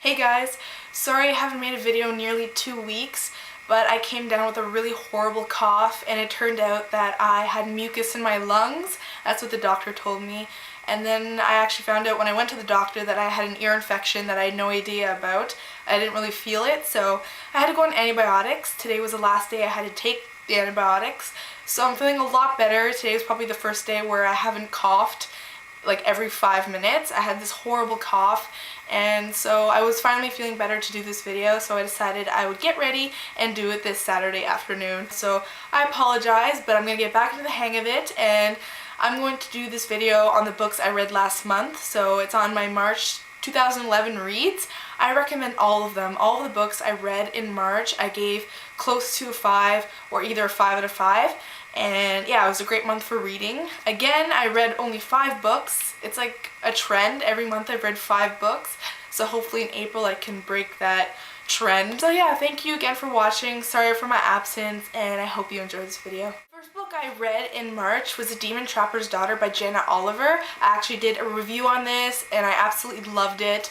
Hey guys, sorry I haven't made a video in nearly 2 weeks, but I came down with a really horrible cough and it turned out that I had mucus in my lungs. That's what the doctor told me. And then I actually found out when I went to the doctor that I had an ear infection that I had no idea about. I didn't really feel it, so I had to go on antibiotics. Today was the last day I had to take the antibiotics, so I'm feeling a lot better. Today was probably the first day where I haven't coughed like every 5 minutes. I had this horrible cough, and so I was finally feeling better to do this video, so I decided I would get ready and do it this Saturday afternoon. So I apologize, but I'm going to get back into the hang of it, and I'm going to do this video on the books I read last month. So it's on my March 2011 reads. I recommend all of them. All of the books I read in March I gave close to a 5 or either a 5 out of 5. And yeah, it was a great month for reading. Again, I read only 5 books. It's like a trend. Every month I've read 5 books. So hopefully in April I can break that trend. So yeah, thank you again for watching. Sorry for my absence, and I hope you enjoyed this video. First book I read in March was The Demon Trapper's Daughter by Janet Oliver. I actually did a review on this and I absolutely loved it.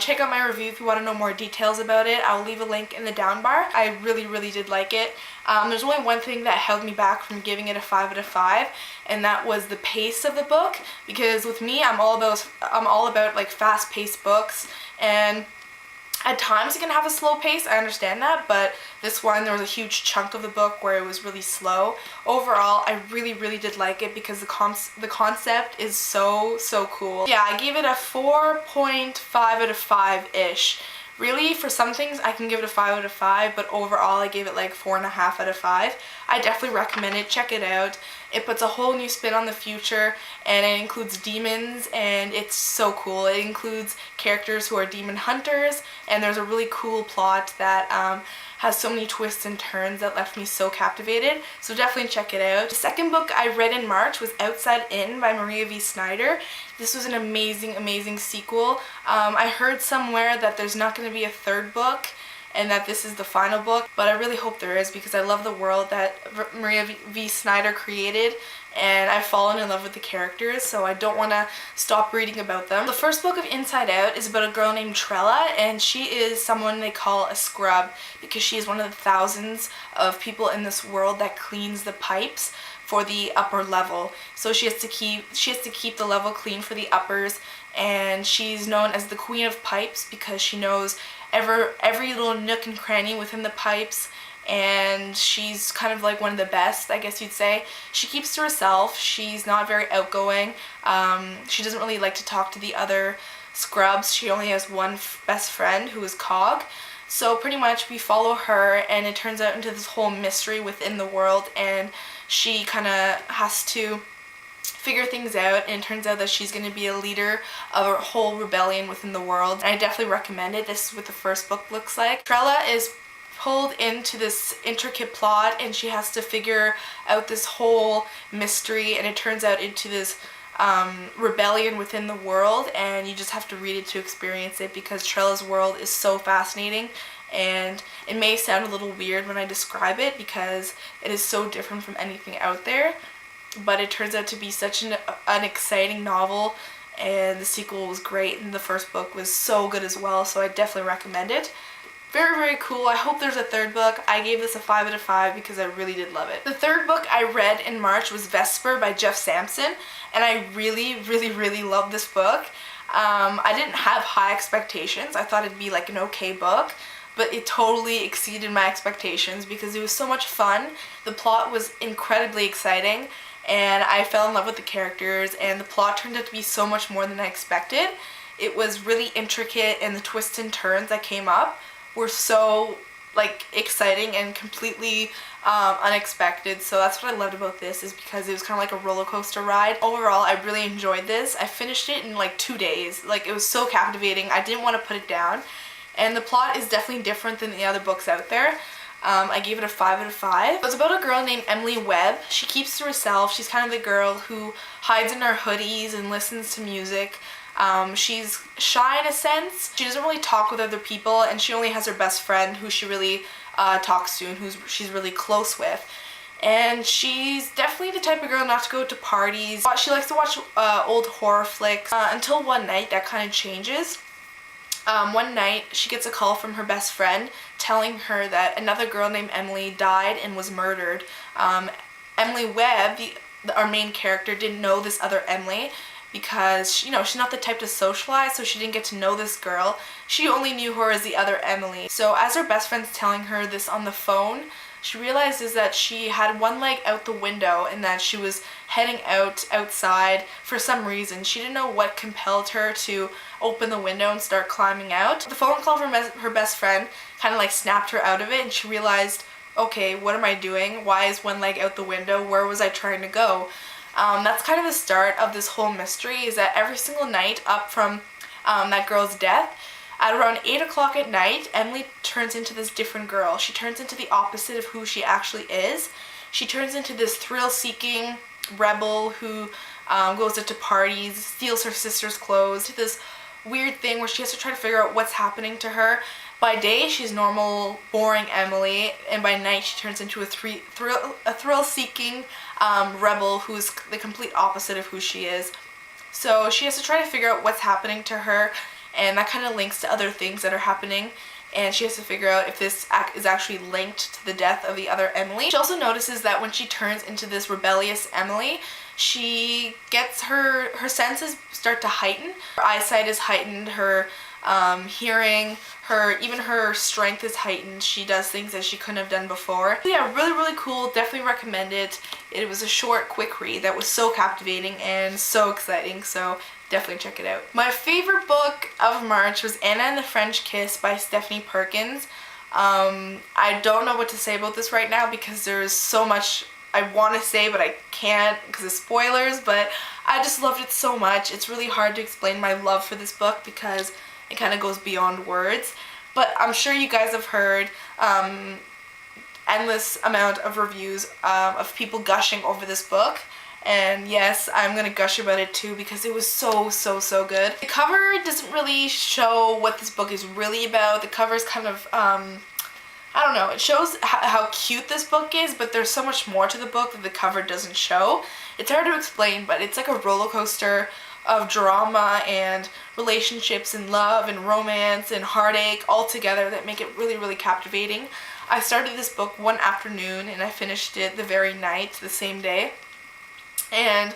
Check out my review if you want to know more details about it. I'll leave a link in the down bar. I really did like it. There's only one thing that held me back from giving it a 5 out of 5, and that was the pace of the book, because with me I'm all about like fast-paced books, and at times it can have a slow pace, I understand that, but this one, there was a huge chunk of the book where it was really slow. Overall, I really did like it because the concept is so cool. Yeah, I gave it a 4.5 out of 5-ish. Really, for some things I can give it a 5 out of 5, but overall I gave it like 4.5 out of 5. I definitely recommend it. Check it out. It puts a whole new spin on the future, and it includes demons, and it's so cool. It includes characters who are demon hunters, and there's a really cool plot that has so many twists and turns that left me so captivated. So definitely check it out. The second book I read in March was Outside In by M.I.A. V. Snyder. This was an amazing sequel. I heard somewhere that there's not going to be a third book and that this is the final book, but I really hope there is, because I love the world that M.I.A. V. Snyder created, and I've fallen in love with the characters, so I don't want to stop reading about them. The first book of Inside Out is about a girl named Trella, and she is someone they call a scrub because she is one of the thousands of people in this world that cleans the pipes for the upper level. So she has to keep the level clean for the uppers, and she's known as the Queen of Pipes because she knows every little nook and cranny within the pipes, and she's kind of like one of the best, I guess you'd say. She keeps to herself. She's not very outgoing. She doesn't really like to talk to the other scrubs. She only has one best friend, who is Cog. So pretty much we follow her, and it turns out into this whole mystery within the world, and she kind of has to figure things out, and it turns out that she's going to be a leader of a whole rebellion within the world. And I definitely recommend it. This is what the first book looks like. Trella is pulled into this intricate plot, and she has to figure out this whole mystery, and it turns out into this rebellion within the world, and you just have to read it to experience it, because Trella's world is so fascinating. And it may sound a little weird when I describe it because it is so different from anything out there, but it turns out to be such an exciting novel, and the sequel was great, and the first book was so good as well, so I definitely recommend it. Very cool. I hope there's a third book. I gave this a 5 out of 5 because I really did love it. The third book I read in March was Vesper by Jeff Sampson, and I really loved this book. I didn't have high expectations. I thought it'd be like an okay book, but it totally exceeded my expectations because it was so much fun. The plot was incredibly exciting, and I fell in love with the characters, and the plot turned out to be so much more than I expected. It was really intricate, and the twists and turns that came up were so like exciting and completely unexpected. So that's what I loved about this, is because it was kind of like a roller coaster ride. Overall, I really enjoyed this. I finished it in like 2 days. Like, it was so captivating. I didn't want to put it down, and the plot is definitely different than the other books out there. I gave it a 5 out of 5. It's about a girl named Emily Webb. She keeps to herself. She's kind of the girl who hides in her hoodies and listens to music. She's shy in a sense. She doesn't really talk with other people, and she only has her best friend who she really talks to and who she's really close with. And she's definitely the type of girl not to go to parties. She likes to watch old horror flicks until one night that kind of changes. One night she gets a call from her best friend telling her that another girl named Emily died and was murdered. Emily Webb, our main character, didn't know this other Emily because, you know, she's not the type to socialize, so she didn't get to know this girl. She only knew her as the other Emily. So as her best friend's telling her this on the phone, she realizes that she had one leg out the window and that she was heading outside for some reason. She didn't know what compelled her to open the window and start climbing out. The phone call from her best friend kind of like snapped her out of it, and she realized, okay, what am I doing? Why is one leg out the window? Where was I trying to go? That's kind of the start of this whole mystery, is that every single night up from that girl's death, at around 8 o'clock at night, Emily turns into this different girl. She turns into the opposite of who she actually is. She turns into this thrill-seeking rebel who goes into parties, steals her sister's clothes, to this weird thing where she has to try to figure out what's happening to her. By day, she's normal, boring Emily, and by night she turns into a thrill-seeking rebel who's the complete opposite of who she is. So she has to try to figure out what's happening to her, and that kind of links to other things that are happening, and she has to figure out if this is actually linked to the death of the other Emily. She also notices that when she turns into this rebellious Emily, she gets her senses start to heighten. Her eyesight is heightened, her hearing, even her strength is heightened. She does things that she couldn't have done before. So yeah, really cool. Definitely recommend it. It was a short, quick read that was so captivating and so exciting, so definitely check it out. My favorite book of March was Anna and the French Kiss by Stephanie Perkins. I don't know what to say about this right now because there's so much I want to say, but I can't because of spoilers, but I just loved it so much. It's really hard to explain my love for this book because it kind of goes beyond words, but I'm sure you guys have heard endless amount of reviews of people gushing over this book, and yes, I'm gonna gush about it too because it was so good. The cover doesn't really show what this book is really about. The cover is kind of I don't know, it shows how cute this book is, but there's so much more to the book that the cover doesn't show. It's hard to explain, but it's like a roller coaster of drama and relationships and love and romance and heartache all together that make it really captivating. I started this book one afternoon and I finished it the very night, the same day, and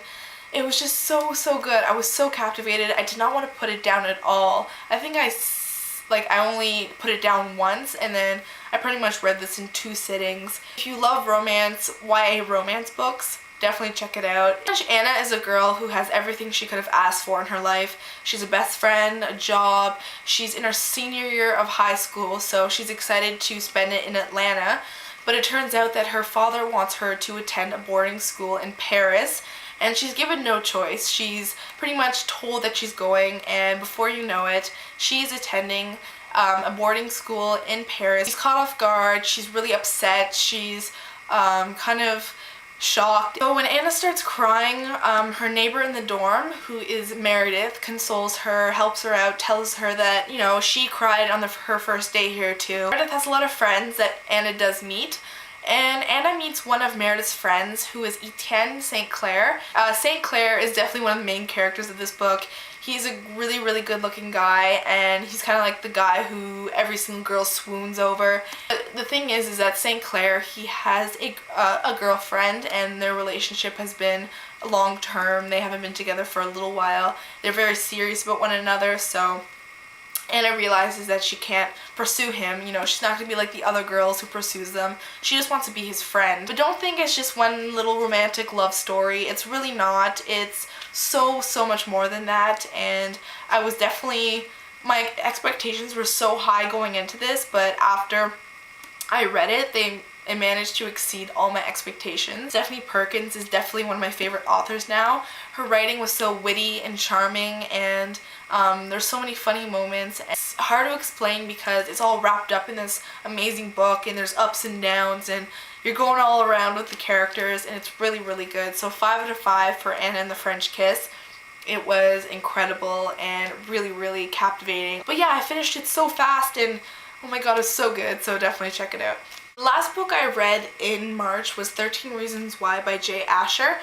it was just so good. I was so captivated. I did not want to put it down at all. I think I only put it down once, and then I pretty much read this in 2 sittings. If you love romance, YA romance books, definitely check it out. Anna is a girl who has everything she could have asked for in her life. She's a best friend, a job, she's in her senior year of high school, so she's excited to spend it in Atlanta. But it turns out that her father wants her to attend a boarding school in Paris, and she's given no choice. She's pretty much told that she's going, and before you know it, she's attending a boarding school in Paris. She's caught off guard, she's really upset, she's kind of shocked. So when Anna starts crying, her neighbor in the dorm, who is Meredith, consoles her, helps her out, tells her that, you know, she cried on her first day here too. Meredith has a lot of friends that Anna does meet, and Anna meets one of Meredith's friends, who is Etienne St. Clair. St. Clair is definitely one of the main characters of this book. He's a really good looking guy, and he's kind of like the guy who every single girl swoons over. But the thing is that St. Clair, he has a girlfriend, and their relationship has been long term. They haven't been together for a little while. They're very serious about one another, so Anna realizes that she can't pursue him. You know, she's not going to be like the other girls who pursues them. She just wants to be his friend. But don't think it's just one little romantic love story. It's really not. It's so much more than that, and I was definitely, my expectations were so high going into this, but after I read it, it managed to exceed all my expectations. Stephanie Perkins is definitely one of my favorite authors now. Her writing was so witty and charming, and there's so many funny moments. It's hard to explain because it's all wrapped up in this amazing book, and there's ups and downs, and you're going all around with the characters, and it's really good. So 5 out of 5 for Anna and the French Kiss. It was incredible and really captivating. But yeah, I finished it so fast, and oh my god, it's so good, so definitely check it out. The last book I read in March was 13 Reasons Why by Jay Asher.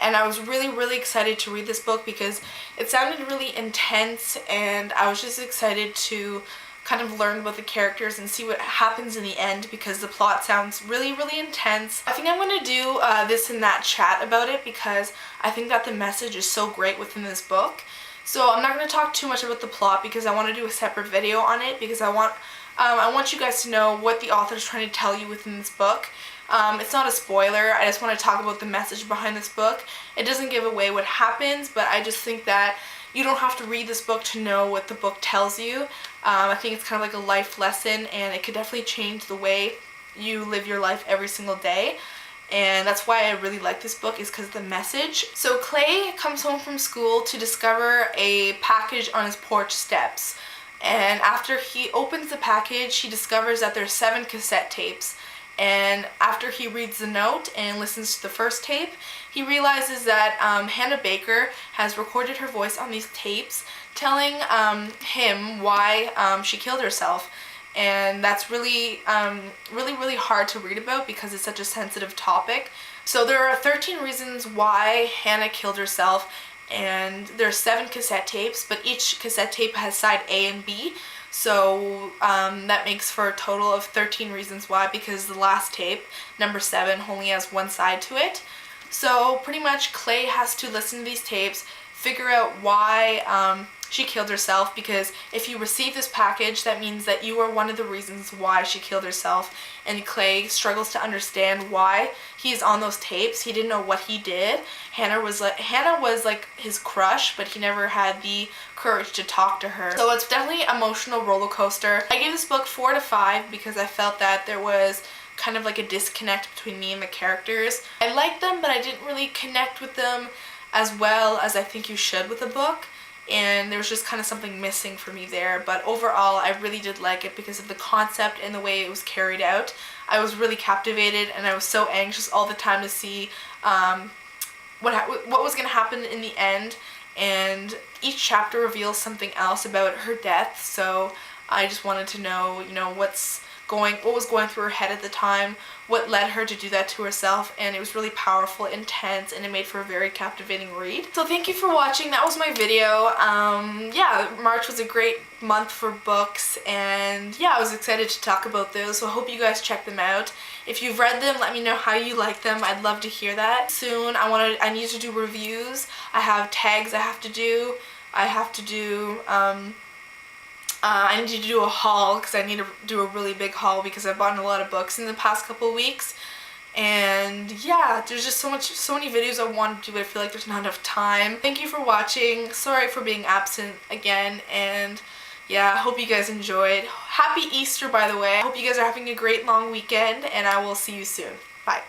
and I was really excited to read this book because it sounded really intense, and I was just excited to kind of learn about the characters and see what happens in the end because the plot sounds really intense. I think I'm going to do this and that chat about it because I think that the message is so great within this book. So I'm not going to talk too much about the plot because I want to do a separate video on it because I want you guys to know what the author is trying to tell you within this book. It's not a spoiler, I just want to talk about the message behind this book. It doesn't give away what happens, but I just think that you don't have to read this book to know what the book tells you. I think it's kind of like a life lesson, and it could definitely change the way you live your life every single day. And that's why I really like this book, is because of the message. So Clay comes home from school to discover a package on his porch steps. And after he opens the package, he discovers that there's 7 cassette tapes. And after he reads the note and listens to the first tape, he realizes that Hannah Baker has recorded her voice on these tapes telling him why she killed herself. And that's really hard to read about because it's such a sensitive topic. So there are 13 reasons why Hannah killed herself, and there's 7 cassette tapes, but each cassette tape has side A and B. So that makes for a total of 13 reasons why, because the last tape, number 7, only has one side to it. So pretty much Clay has to listen to these tapes, figure out why she killed herself, because if you receive this package, that means that you are one of the reasons why she killed herself. And Clay struggles to understand why he's on those tapes. He didn't know what he did. Hannah was like his crush, but he never had the courage to talk to her. So it's definitely an emotional roller coaster. I gave this book 4 to 5 because I felt that there was kind of like a disconnect between me and the characters. I liked them, but I didn't really connect with them as well as I think you should with a book. And there was just kind of something missing for me there, but overall I really did like it because of the concept and the way it was carried out. I was really captivated, and I was so anxious all the time to see what was going to happen in the end, and each chapter reveals something else about her death, so I just wanted to know, what was going through her head at the time, what led her to do that to herself, and it was really powerful, intense, and it made for a very captivating read. So thank you for watching. That was my video. Yeah, March was a great month for books, and yeah, I was excited to talk about those, so I hope you guys check them out. If you've read them, let me know how you like them. I'd love to hear that. Soon, I need to do reviews. I have tags I have to do. I need to do a haul because I need to do a really big haul because I've bought a lot of books in the past couple weeks. And yeah, there's just so many videos I want to do, but I feel like there's not enough time. Thank you for watching. Sorry for being absent again, and yeah, I hope you guys enjoyed. Happy Easter, by the way. I hope you guys are having a great long weekend, and I will see you soon. Bye.